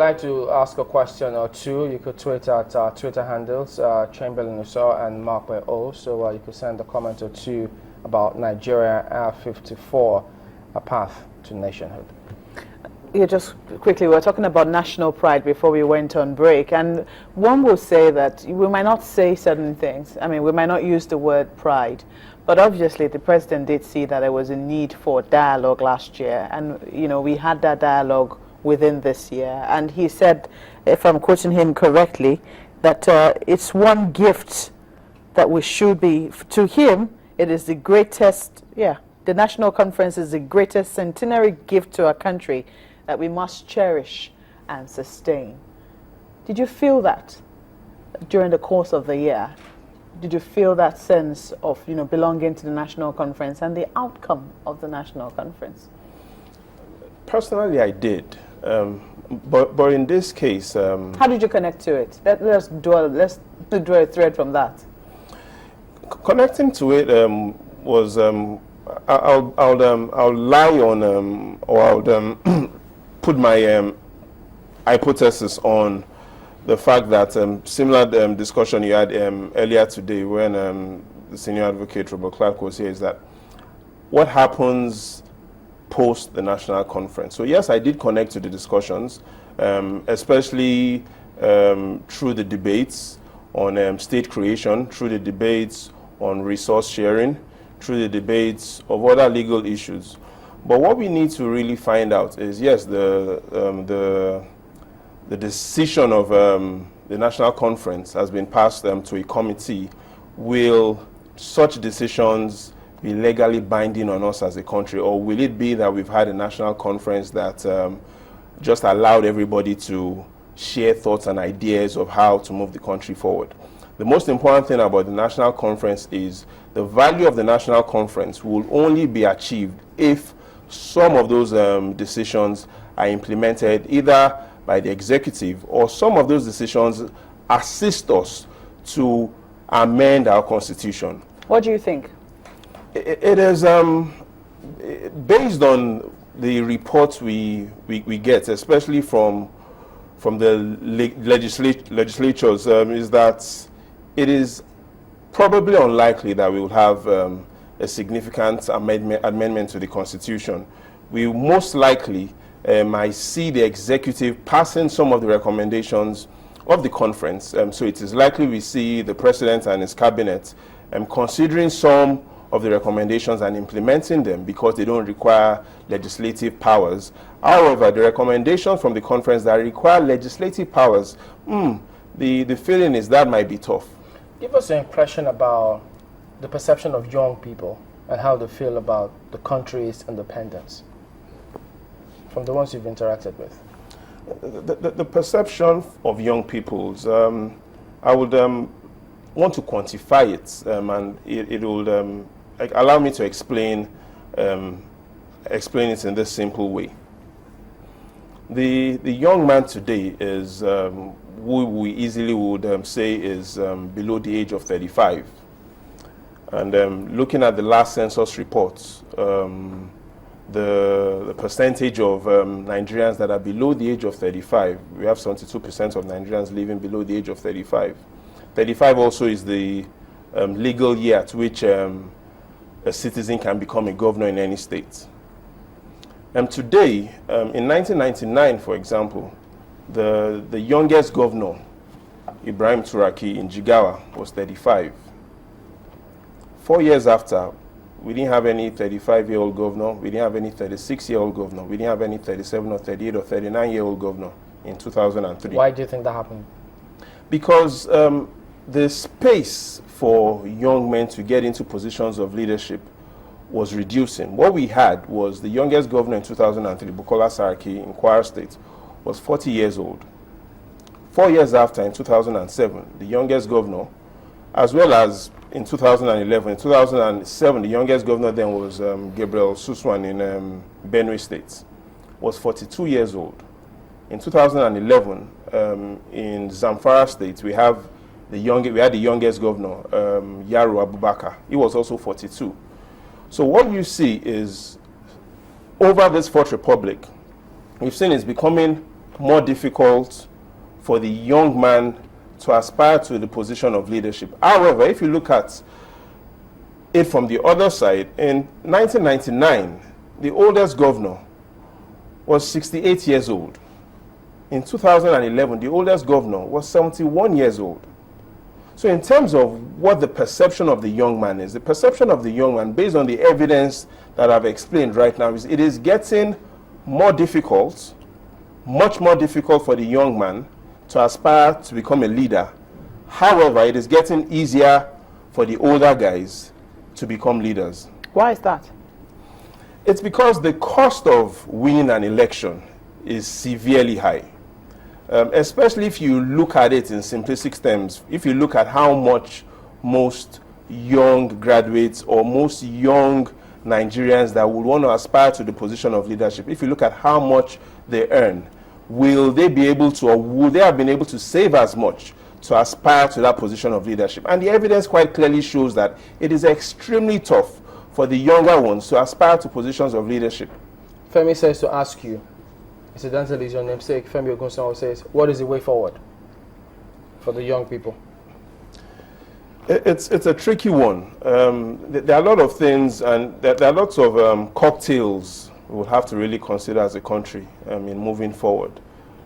like to ask a question or two, you could tweet at our Twitter handles, Chamberlain Uso and Mark by O. So you could send a comment or two about Nigeria R54, a path to nationhood. Yeah, just quickly, we were talking about national pride before we went on break, and one will say that we might not say certain things. I mean, we might not use the word pride, but obviously the president did see that there was a need for dialogue last year, and we had that dialogue within this year, and he said, if I'm quoting him correctly, that it's one gift that we should be, to him, it is the greatest, the national conference is the greatest centenary gift to our country that we must cherish and sustain. Did you feel that during the course of the year? Did you feel that sense of belonging to the national conference and the outcome of the national conference? Personally, I did, but in this case, how did you connect to it? Let's draw a thread from that. Connecting to it was I'll lie on or I'll put my hypothesis on the fact that similar discussion you had earlier today when the senior advocate Robert Clark was here, is that what happens post the national conference. So yes, I did connect to the discussions, especially through the debates on state creation, through the debates on resource sharing, through the debates of other legal issues. But what we need to really find out is, yes, the decision of the national conference has been passed to a committee. Will such decisions be legally binding on us as a country, or will it be that we've had a national conference that just allowed everybody to share thoughts and ideas of how to move the country forward? The most important thing about the national conference is the value of the national conference will only be achieved if some of those decisions are implemented either by the executive, or some of those decisions assist us to amend our constitution. What do you think? It is based on the reports we get, especially from the legislatures, is that it is probably unlikely that we will have a significant amendment to the Constitution. We most likely might see the executive passing some of the recommendations of the conference. So it is likely we see the president and his cabinet considering some of the recommendations and implementing them because they don't require legislative powers. However, the recommendations from the conference that require legislative powers, the feeling is that might be tough. Give us an impression about the perception of young people and how they feel about the country's independence from the ones you've interacted with. The perception of young people's, I would want to quantify it, and it will allow me to explain it in this simple way. The young man today is who we easily would say is below the age of 35. And looking at the last census reports, the percentage of Nigerians that are below the age of 35, we have 72% of Nigerians living below the age of 35. 35 also is the legal year at which a citizen can become a governor in any state. Today, in 1999, for example, the youngest governor, Ibrahim Turaki in Jigawa, was 35. 4 years after, we didn't have any 35-year-old governor, we didn't have any 36-year-old governor, we didn't have any 37 or 38 or 39-year-old governor in 2003. Why do you think that happened? Because the space for young men to get into positions of leadership was reducing. What we had was the youngest governor in 2003, Bukola Saraki in Kwara State, was 40 years old. 4 years after, in 2007, the youngest governor, as well as in 2011, in 2007, the youngest governor then was Gabriel Suswan in Benue State, was 42 years old. In 2011, in Zamfara State, we had the youngest governor, Yaro Abubakar. He was also 42. So what you see is, over this Fourth Republic, we've seen it's becoming more difficult for the young man to aspire to the position of leadership. However, if you look at it from the other side, in 1999, the oldest governor was 68 years old. In 2011, the oldest governor was 71 years old. So in terms of what the perception of the young man is, the perception of the young man, based on the evidence that I've explained right now, is it is getting more difficult, much more difficult for the young man to aspire to become a leader. However, it is getting easier for the older guys to become leaders. Why is that? It's because the cost of winning an election is severely high. Especially if you look at it in simplistic terms, if you look at how much most young graduates or most young Nigerians that would want to aspire to the position of leadership, if you look at how much they earn, will they be able to, or would they have been able to save as much to aspire to that position of leadership? And the evidence quite clearly shows that it is extremely tough for the younger ones to aspire to positions of leadership. Femi says to ask you, incidentally, is your namesake, Femi Ogunsanwo, says, what is the way forward for the young people? It's a tricky one. There are a lot of things, and there are lots of cocktails we will have to really consider as a country in moving forward.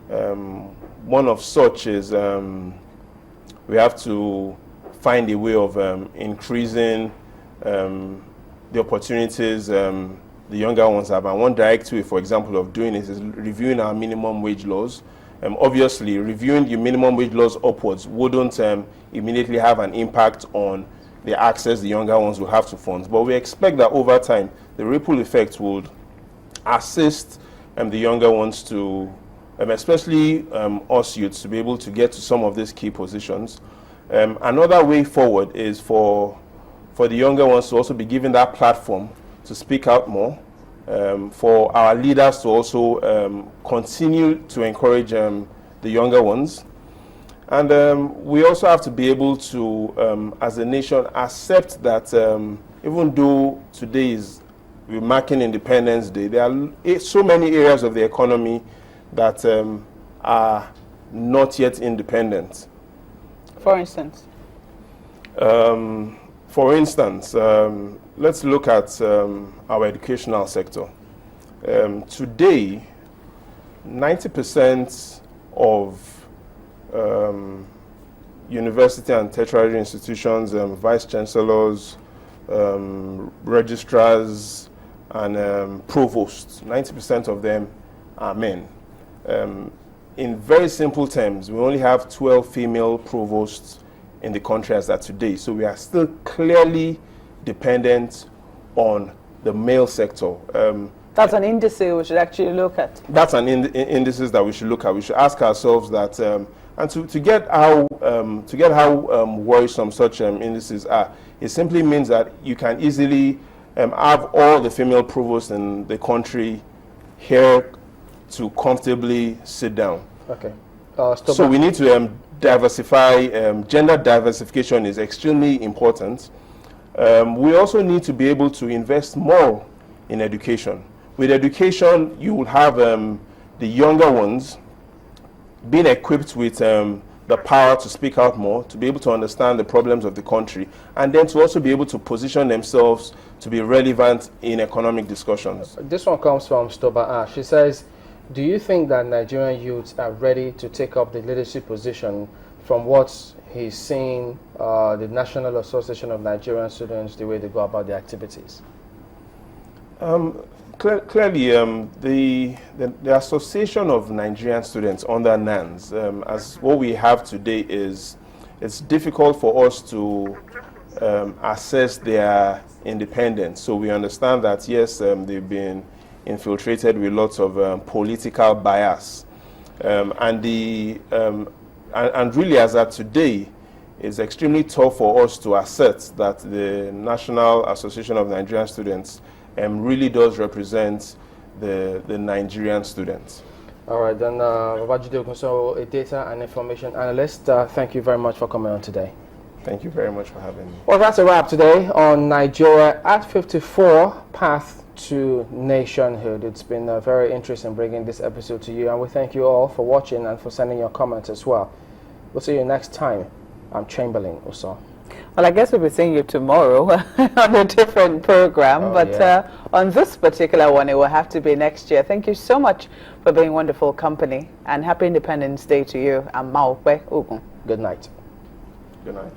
One of such is we have to find a way of increasing the opportunities the younger ones have. And one direct way, for example, of doing it is reviewing our minimum wage laws. Obviously, reviewing the minimum wage laws upwards wouldn't immediately have an impact on the access the younger ones will have to funds. But we expect that over time, the ripple effect would assist the younger ones to, especially us youths, to be able to get to some of these key positions. Another way forward is for the younger ones to also be given that platform to speak out more, for our leaders to also continue to encourage the younger ones. And we also have to be able to, as a nation, accept that even though today we're marking Independence Day, there are so many areas of the economy that are not yet independent. For instance? Let's look at our educational sector. Today, 90% of university and tertiary institutions, vice chancellors, registrars, and provosts, 90% of them are men. In very simple terms, we only have 12 female provosts in the country as at today. So we are still clearly dependent on the male sector. That's an indice we should actually look at. That's an indices that we should look at. We should ask ourselves that, and to get how worrisome such indices are, it simply means that you can easily have all the female provosts in the country here to comfortably sit down. Okay. So we need to diversify. Gender diversification is extremely important. We also need to be able to invest more in education. With education, you will have the younger ones being equipped with the power to speak out more, to be able to understand the problems of the country, and then to also be able to position themselves to be relevant in economic discussions. This one comes from Stoba. She says, do you think that Nigerian youths are ready to take up the leadership position from what he's seeing the National Association of Nigerian Students, the way they go about their activities? Clearly, the Association of Nigerian Students under NANS, as what we have today is, it's difficult for us to assess their independence. So we understand that, yes, they've been infiltrated with lots of political bias. And really, as at today, it's extremely tough for us to assert that the National Association of Nigerian Students really does represent the Nigerian students. All right, then, Babajide Ogunsanwo, a data and information analyst, thank you very much for coming on today. Thank you very much for having me. Well, that's a wrap today on Nigeria at 54, Path to Nationhood. It's been very interesting bringing this episode to you, and we thank you all for watching and for sending your comments as well. We'll see you next time. I'm Chamberlain Uso. Well, I guess we'll be seeing you tomorrow on a different program, on this particular one, it will have to be next year. Thank you so much for being wonderful company, and happy Independence Day to you. I'm Maokwe Ogun. Good night. Good night.